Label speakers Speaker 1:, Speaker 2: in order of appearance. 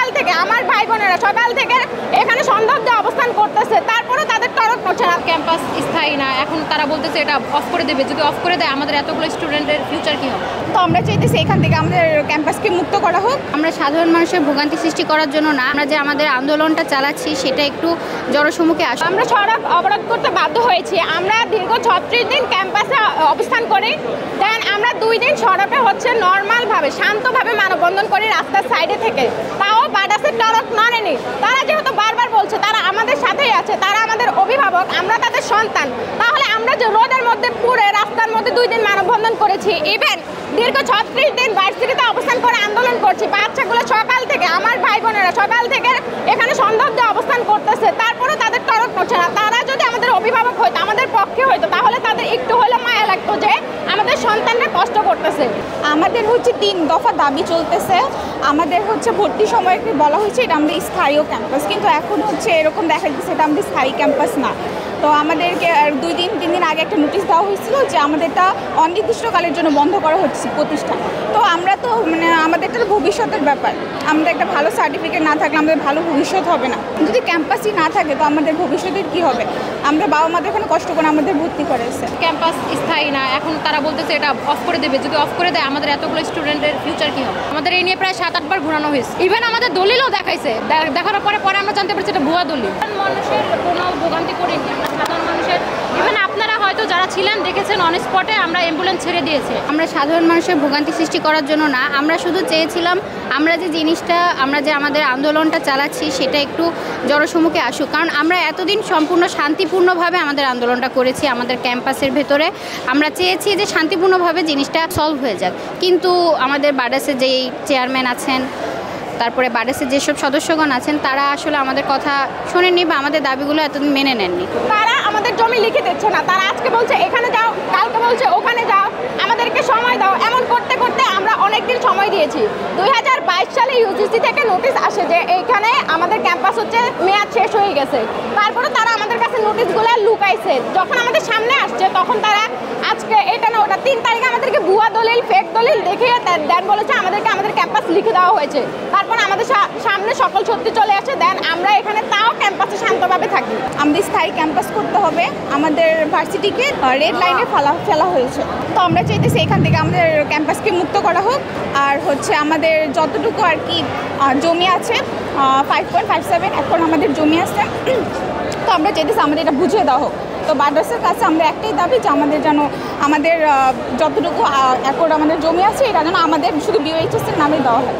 Speaker 1: সকাল থেকে আমার ভাই বোনেরা সকাল থেকে এখানে সন্ধ্যা অবধি অবস্থান করতেছে, তারপরে তাদের তরফ করছে না।
Speaker 2: ক্যাম্পাস স্থায়ী না, এখন তারা বলতেছে এটা অফ করে দেবে। যদি অফ করে দেয় আমাদের এতগুলো স্টুডেন্টের ফিউচার কি হবে?
Speaker 1: তো আমরা চাইতেছি এখান থেকে আমাদের ক্যাম্পাসকে মুক্ত করা হোক।
Speaker 3: আমরা সাধারণ মানুষের ভোগান্তি সৃষ্টি করার জন্য না, আমরা যে আমাদের আন্দোলনটা চালাচ্ছি সেটা একটু জনসম্মুখে আসে।
Speaker 1: আমরা সড়ক অবরোধ করতে বাধ্য হয়েছি। আমরা দীর্ঘ 36 দিন ক্যাম্পাসে অবস্থান করি, দেন আমরা 2 দিন সড়কে নর্মালভাবে শান্তভাবে মানববন্ধন করি রাস্তার সাইডে থেকে, তাও বাডাসের টরক মানেনি। তারা যেহেতু বারবার বলছে তারা আমাদের সাথেই আছে, তারা আমাদের অভিভাবক, আমরা তাদের সন্তান, তাহলে আমরা যে রোদের মধ্যে পুড়ে রাস্তার মধ্যে 2 দিন মানববন্ধন করেছি, ইভেন দীর্ঘ 36 দিন ভার্সিটিতে অবস্থান করে আন্দোলন করছি, বাচ্চাগুলো সকাল থেকে আমার ভাই বোনেরা সকাল থেকে এখানে সন্ধ্যা অবধি অবস্থান করতেছে, তারপরে তাদের তরফ করছে না। তারা যদি আমাদের অভিভাবক হইতো, আমাদের পক্ষে হইতো, তাহলে তাদের একটু হলে মায়া লাগতো যে আমাদের সন্তানরা কষ্ট করতেছে। আমাদের 3 দফা দাবি চলতেছে। আমাদের ভর্তি সময় বলা হয়েছে এটা আমাদের স্থায়ী ক্যাম্পাস, কিন্তু এখন এরকম দেখা যাচ্ছে এটা আমাদের স্থায়ী ক্যাম্পাস না। তো আমাদেরকে 2-3 দিন আগে একটা নোটিশ দেওয়া হয়েছিল যে আমাদেরটা অনির্দিষ্টকালের জন্য বন্ধ করা হচ্ছে প্রতিষ্ঠান। তো আমরা তো আমাদেরটা তো ভবিষ্যতের ব্যাপার, আমাদের একটা ভালো সার্টিফিকেট না থাকলে আমাদের ভালো ভবিষ্যৎ হবে না। যদি ক্যাম্পাসই না থাকে তো আমাদের ভবিষ্যতের কি হবে? আমরা বাবা মাদের এখানে কষ্ট করে আমাদের ভর্তি করেছে।
Speaker 2: ক্যাম্পাস স্থায়ী না, এখন তারা বলতেছে এটা অফ করে দেবে। যদি অফ করে দেয় আমাদের এতগুলো স্টুডেন্টের ফিউচার কি হবে? আমাদের এই নিয়ে প্রায় 7-8 বার ঘোরানো হয়েছে, ইভেন আমাদের দলিলও দেখাইছে। দেখানোর পরে আমরা জানতে পারছি এটা ভুয়া দলিল। মানুষের কোনো ভোগান্তি করিনি আমরা, সাধারণ মানুষের, ইভেন আপনারা হয়তো যারা ছিলেন দেখেছেন অন স্পটে আমরা অ্যাম্বুলেন্স ছেড়ে দিয়েছি।
Speaker 3: আমরা সাধারণ মানুষের ভোগান্তি সৃষ্টি করার জন্য না, আমরা শুধু চেয়েছিলাম আমরা যে আমাদের আন্দোলনটা চালাচ্ছি সেটা একটু জনসম্মুখে আসুক। কারণ আমরা এতদিন সম্পূর্ণ শান্তিপূর্ণভাবে আমাদের আন্দোলনটা করেছি আমাদের ক্যাম্পাসের ভেতরে। আমরা চেয়েছি যে শান্তিপূর্ণভাবে জিনিসটা সলভ হয়ে যাক, কিন্তু আমাদের বাডাসের যেই চেয়ারম্যান আছেন, তারপরে বাডাসের যেসব সদস্যগণ আছেন, তারা আসলে আমাদের কথা শোনেননি বা আমাদের দাবিগুলো এতদিন মেনে নেননি।
Speaker 1: তারা আমাদের জমি লিখে দিচ্ছে না, তারা আজকে বলছে এখানে যাও, কালকে বলছে ওখানে যাও, আমাদেরকে সময় দাও। এমন করতে করতে আমরা অনেকদিন সময় দিয়েছি। 2022 সালে ইউজিসি থেকে নোটিশ আসে যে এইখানে আমাদের ক্যাম্পাস মেয়াদ শেষ হয়ে গেছে, তারপরে তারা আমাদের কাছে নোটিশগুলো লুকাইছে। যখন আমাদের সামনে আসছে তখন তারা আজকে এটা না ওটা 3 তারিখে আমাদেরকে ভুয়া দলিল, ফেক দলিল দেখিয়ে দেন বলেছে আমাদের ক্যাম্পাস লিখে দেওয়া হয়েছে। তারপর আমাদের সামনে সকল সত্যি চলে আসে, দেন আমরা এখানে তাও ক্যাম্পাসে শান্তভাবে থাকি। আমাদের স্থায়ী ক্যাম্পাস করতে হবে, আমাদের ভার্সিটিকে রেড লাইনে ফেলা হয়েছে। তো আমরা চাইতেছি এখান থেকে আমাদের ক্যাম্পাসকে মুক্ত করা হোক। আর আমাদের যতটুকু জমি আছে 5.57 একর আমাদের জমি আছে, তো আমরা চাইতেছি আমাদের এটা বুঝিয়ে দেওয়া হোক। তো বাডাসের কাছে আমরা একটাই দাবি যে আমাদের যতটুকু একর আমাদের জমি আছে এটা যেন আমাদের শুধু BOHS এর নামে দেওয়া হয়।